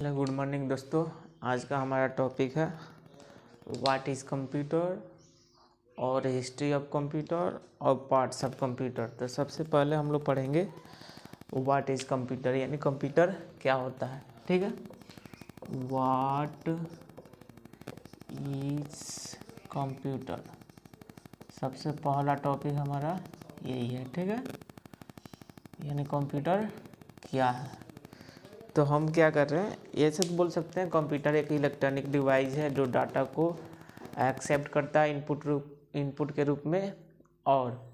Hello good morning दोस्तों। आज का हमारा टॉपिक है व्हाट इज़ कंप्यूटर और हिस्ट्री ऑफ कंप्यूटर और पार्ट्स ऑफ कंप्यूटर। तो सबसे पहले हम लोग पढ़ेंगे व्हाट इज़ कंप्यूटर, यानी कंप्यूटर क्या होता है। ठीक है, व्हाट इज़ कंप्यूटर, सबसे पहला टॉपिक हमारा यही है। ठीक है, यानी कंप्यूटर क्या है। तो हम क्या कर रहे हैं, ये सब बोल सकते हैं कंप्यूटर एक इलेक्ट्रॉनिक डिवाइस है जो डाटा को एक्सेप्ट करता है इनपुट के रूप में, और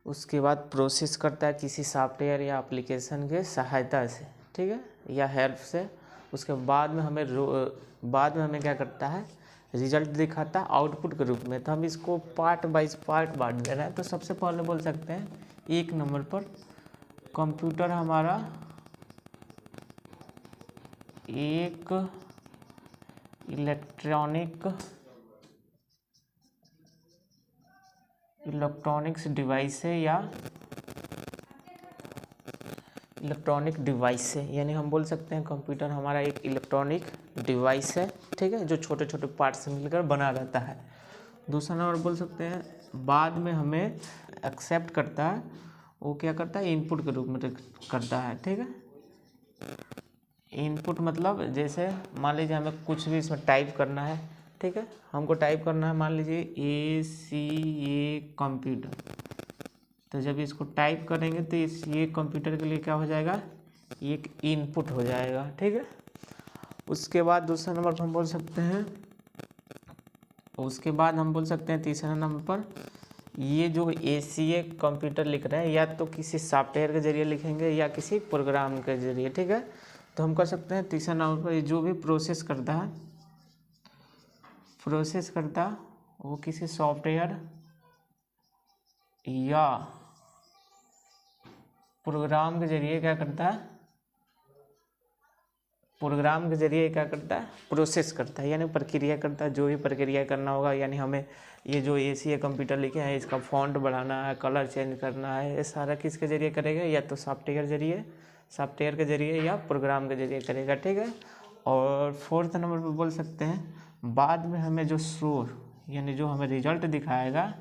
उसके बाद प्रोसेस करता है किसी सॉफ्टवेयर या एप्लीकेशन के सहायता से, ठीक है, या हेल्प से। उसके बाद में हमें क्या करता है, रिजल्ट दिखाता है आउटपुट के रूप में। तो हम इसको पार्ट बाइज पार्ट बांट दे रहे हैं। तो सबसे पहले बोल सकते हैं एक नंबर पर कंप्यूटर हमारा एक इलेक्ट्रॉनिक्स डिवाइस है या इलेक्ट्रॉनिक डिवाइस है, यानी हम बोल सकते हैं कंप्यूटर हमारा एक इलेक्ट्रॉनिक डिवाइस है, ठीक है, जो छोटे छोटे पार्ट से मिलकर बना रहता है। दूसरा नंबर बोल सकते हैं बाद में हमें एक्सेप्ट करता है, वो क्या करता है, इनपुट के रूप में करता है। ठीक है, इनपुट मतलब जैसे मान लीजिए हमें कुछ भी इसमें टाइप करना है, ठीक है, हमको टाइप करना है, मान लीजिए ACA कंप्यूटर। तो जब इसको टाइप करेंगे तो ये कंप्यूटर के लिए क्या हो जाएगा, एक इनपुट हो जाएगा। ठीक है, उसके बाद दूसरा नंबर पर हम बोल सकते हैं, तीसरा नंबर पर ये जो ACA कंप्यूटर लिख रहे हैं या तो किसी सॉफ्टवेयर के जरिए लिखेंगे या किसी प्रोग्राम के जरिए। ठीक है, तो हम कर सकते हैं तीसरा नंबर पर जो भी प्रोसेस करता है वो किसी सॉफ्टवेयर या प्रोग्राम के जरिए क्या करता है, प्रोसेस करता है, यानी प्रक्रिया करता है। जो भी प्रक्रिया करना होगा, यानी हमें ये जो ACA कंप्यूटर लिखे हैं इसका फॉन्ट बढ़ाना है, कलर चेंज करना है, ये सारा किसके जरिए करेगा, या तो सॉफ्टवेयर के जरिए या प्रोग्राम के जरिए करेगा। ठीक है, और फोर्थ नंबर पर बोल सकते हैं बाद में हमें जो यानी जो हमें रिजल्ट दिखाएगा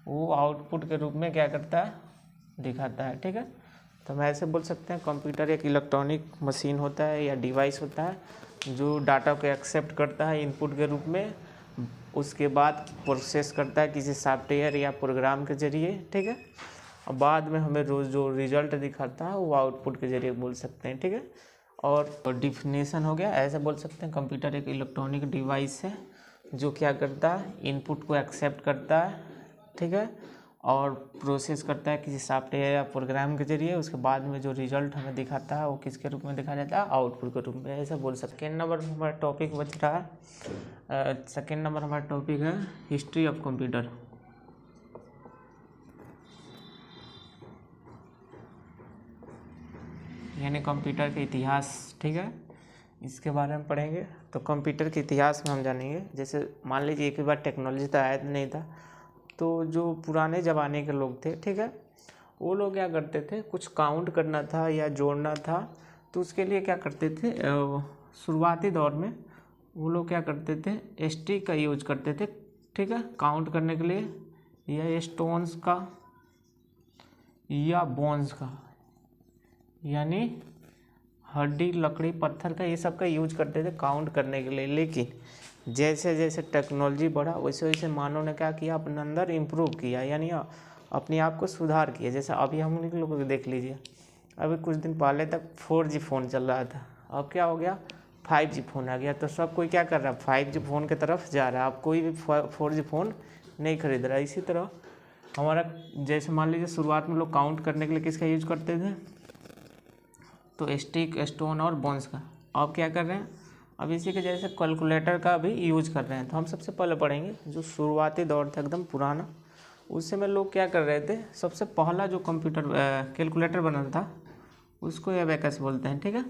वो आउटपुट के रूप में क्या करता है, दिखाता है। ठीक है, तो हम ऐसे बोल सकते हैं कंप्यूटर एक इलेक्ट्रॉनिक मशीन होता है या डिवाइस होता है जो डाटा को एक्सेप्ट करता है इनपुट के रूप में, उसके बाद प्रोसेस करता है किसी सॉफ्टवेयर या प्रोग्राम के जरिए। ठीक है, और बाद में हमें रोज़ जो रिजल्ट दिखाता है वो आउटपुट के जरिए बोल सकते हैं। ठीक है, और डिफिनेशन हो गया, ऐसे बोल सकते हैं कंप्यूटर एक इलेक्ट्रॉनिक डिवाइस है जो क्या करता है, इनपुट को एक्सेप्ट करता है, ठीक है, और प्रोसेस करता है किसी सॉफ्टवेयर या प्रोग्राम के जरिए। उसके बाद में जो रिजल्ट हमें दिखाता है वो किसके रूप में दिखाया जाता है, आउटपुट के रूप में। ऐसा बोल सकते हैं। सेकेंड नंबर हमारा टॉपिक बच रहा है, सेकेंड नंबर हमारा टॉपिक है हिस्ट्री ऑफ कंप्यूटर, यानी कंप्यूटर के इतिहास। ठीक है, इसके बारे में पढ़ेंगे। तो कंप्यूटर के इतिहास में हम जानेंगे, जैसे मान लीजिए एक बार टेक्नोलॉजी तो आया नहीं था, तो जो पुराने ज़माने के लोग थे, ठीक है, वो लोग क्या करते थे, कुछ काउंट करना था या जोड़ना था, तो उसके लिए क्या करते थे, शुरुआती दौर में वो लोग क्या करते थे, स्टिक का यूज करते थे, ठीक है, काउंट करने के लिए, या स्टोन्स का या बोन्स का, यानी हड्डी, लकड़ी, पत्थर का, ये सब का यूज करते थे काउंट करने के लिए। लेकिन जैसे जैसे टेक्नोलॉजी बढ़ा वैसे वैसे मानव ने क्या किया, अपने अंदर इम्प्रूव किया, यानी अपने आप को सुधार किया। जैसे अभी हम लोग देख लीजिए, अभी कुछ दिन पहले तक 4G फ़ोन चल रहा था, अब क्या हो गया, 5G फ़ोन आ गया। तो सब कोई क्या कर रहा है, 5G फ़ोन की तरफ जा रहा है। अब कोई भी 4G फ़ोन नहीं खरीद रहा है। इसी तरह हमारा, जैसे मान लीजिए शुरुआत में लोग काउंट करने के लिए किसका यूज करते थे, तो स्टिक, स्टोन और बोन्स का। अब क्या कर रहे हैं, अब इसी के जैसे कैलकुलेटर का भी यूज कर रहे हैं। तो हम सबसे पहले पढ़ेंगे जो शुरुआती दौर था एकदम पुराना, उससे में लोग क्या कर रहे थे, सबसे पहला जो कंप्यूटर कैलकुलेटर बना था उसको एबेकस बोलते हैं। ठीक है,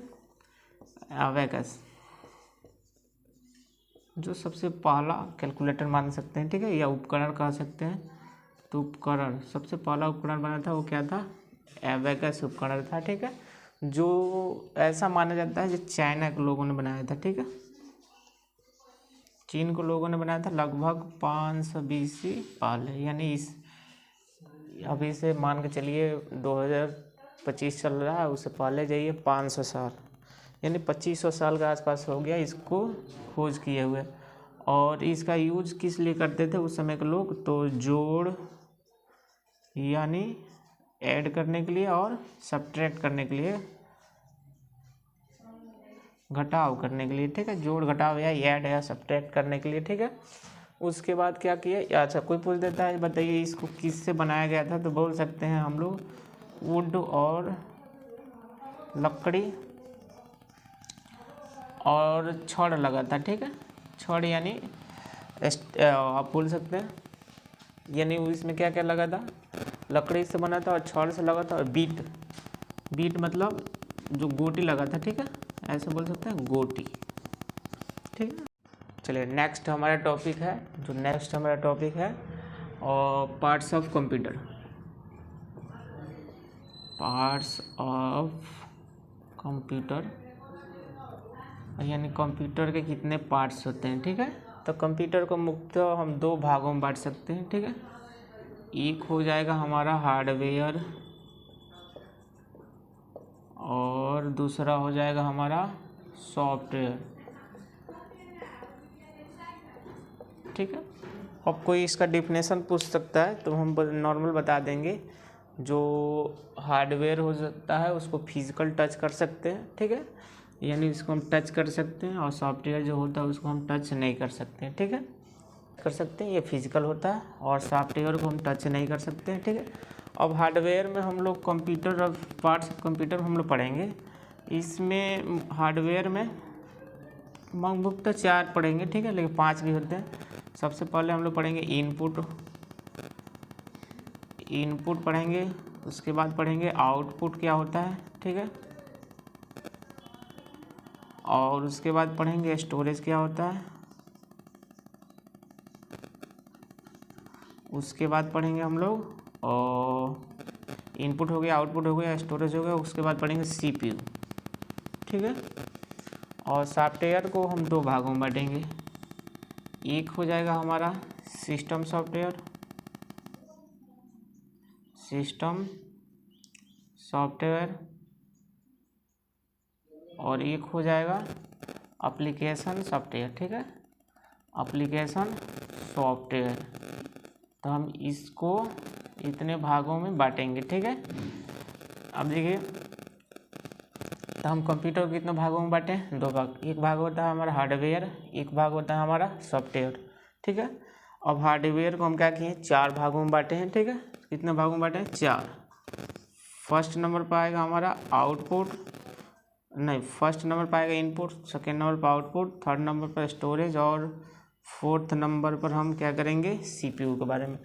एबेकस जो सबसे पहला कैलकुलेटर मान सकते हैं, ठीक है, या उपकरण कह सकते हैं। तो उपकरण, सबसे पहला उपकरण बना था वो क्या था, एबेकस उपकरण था। ठीक है, जो ऐसा माना जाता है जो चाइना के लोगों ने बनाया था, ठीक है, चीन को लोगों ने बनाया था लगभग 500 BC पहले, यानी इस अभी से मान के चलिए 2025 चल रहा है, उससे पहले जाइए 500 साल, यानी 2500 साल के आसपास हो गया इसको खोज किए हुए। और इसका यूज किस लिए करते थे उस समय के लोग, तो जोड़ यानी ऐड करने के लिए और सब्ट्रैक्ट करने के लिए, घटाव करने के लिए, ठीक है, जोड़ घटाव या ऐड या सब्ट्रैक्ट करने के लिए, ठीक है। उसके बाद क्या किया, अच्छा कोई पूछ देता है बताइए इसको किससे बनाया गया था, तो बोल सकते हैं हम लोग वुड और लकड़ी और छड़ लगा था, ठीक है, छड़ यानी आप बोल सकते हैं, यानी इसमें क्या क्या लगा था, लकड़ी से बना था और छड़ से लगा था, और बीट मतलब जो गोटी लगा था, ठीक है, ऐसे बोल सकते हैं गोटी, ठीक है। चलिए नेक्स्ट हमारा टॉपिक है और पार्ट्स ऑफ कंप्यूटर, यानी कंप्यूटर के कितने पार्ट्स होते हैं, ठीक है। तो कंप्यूटर को मुख्यतः हम दो भागों में बांट सकते हैं, ठीक है। एक हो जाएगा हमारा हार्डवेयर और दूसरा हो जाएगा हमारा सॉफ्टवेयर, ठीक है। अब कोई इसका डिफिनेशन पूछ सकता है तो हम नॉर्मल बता देंगे, जो हार्डवेयर हो सकता है उसको फिजिकल टच कर सकते हैं, ठीक है, यानी इसको हम टच कर सकते हैं, और सॉफ्टवेयर जो होता है उसको हम टच नहीं कर सकते हैं, ठीक है, कर सकते हैं, ये फिजिकल होता है, और सॉफ्टवेयर को हम टच नहीं कर सकते हैं, ठीक है। अब हार्डवेयर में हम लोग कंप्यूटर और पार्ट्स ऑफ कंप्यूटर हम लोग पढ़ेंगे, इसमें हार्डवेयर में मुख्यतः 4 पढ़ेंगे, ठीक है, लेकिन 5 भी होते हैं। सबसे पहले हम लोग पढ़ेंगे इनपुट पढ़ेंगे, उसके बाद पढ़ेंगे आउटपुट क्या होता है, ठीक है, और उसके बाद पढ़ेंगे स्टोरेज क्या होता है, उसके बाद पढ़ेंगे हम लोग और इनपुट हो गया, आउटपुट हो गया, स्टोरेज हो गया, उसके बाद पढ़ेंगे CPU, ठीक है। और सॉफ्टवेयर को हम 2 भागों में बांटेंगे, एक हो जाएगा हमारा सिस्टम सॉफ्टवेयर और एक हो जाएगा एप्लीकेशन सॉफ्टवेयर, ठीक है, एप्लीकेशन सॉफ्टवेयर। तो हम इसको इतने भागों में बांटेंगे, ठीक है। अब देखिए, तो हम कंप्यूटर को कितने भागों में बांटें, 2 भाग, एक भाग होता है हमारा हार्डवेयर, एक भाग होता है हमारा सॉफ्टवेयर, ठीक है। अब हार्डवेयर को हम क्या किए, 4 भागों में बांटे हैं, ठीक है, कितने भागों में बांटे हैं, 4। फर्स्ट नंबर पर आएगा हमारा फर्स्ट नंबर पर आएगा इनपुट, सेकेंड नंबर पर आउटपुट, थर्ड नंबर पर स्टोरेज, और फोर्थ नंबर पर हम क्या करेंगे, CPU के बारे में।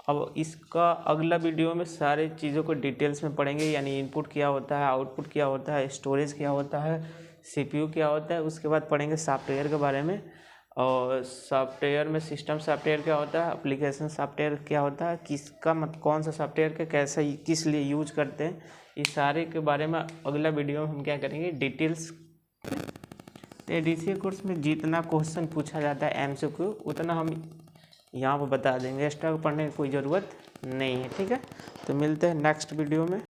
अब इसका अगला वीडियो में सारी चीज़ों को डिटेल्स में पढ़ेंगे, यानी इनपुट क्या होता है, आउटपुट क्या होता है, स्टोरेज क्या होता है, CPU क्या होता है। उसके बाद पढ़ेंगे सॉफ्टवेयर के बारे में, और सॉफ्टवेयर में सिस्टम सॉफ्टवेयर क्या होता है, एप्लीकेशन सॉफ्टवेयर क्या होता है, किसका कौन सा सॉफ्टवेयर का कैसा किस लिए यूज करते हैं, इस सारे के बारे में अगला वीडियो में हम क्या करेंगे, डिटेल्स। तो DCA कोर्स में जितना क्वेश्चन पूछा जाता है MCQ उतना हम यहाँ पर बता देंगे, एक्स्ट्रा पढ़ने की कोई ज़रूरत नहीं है, ठीक है। तो मिलते हैं नेक्स्ट वीडियो में।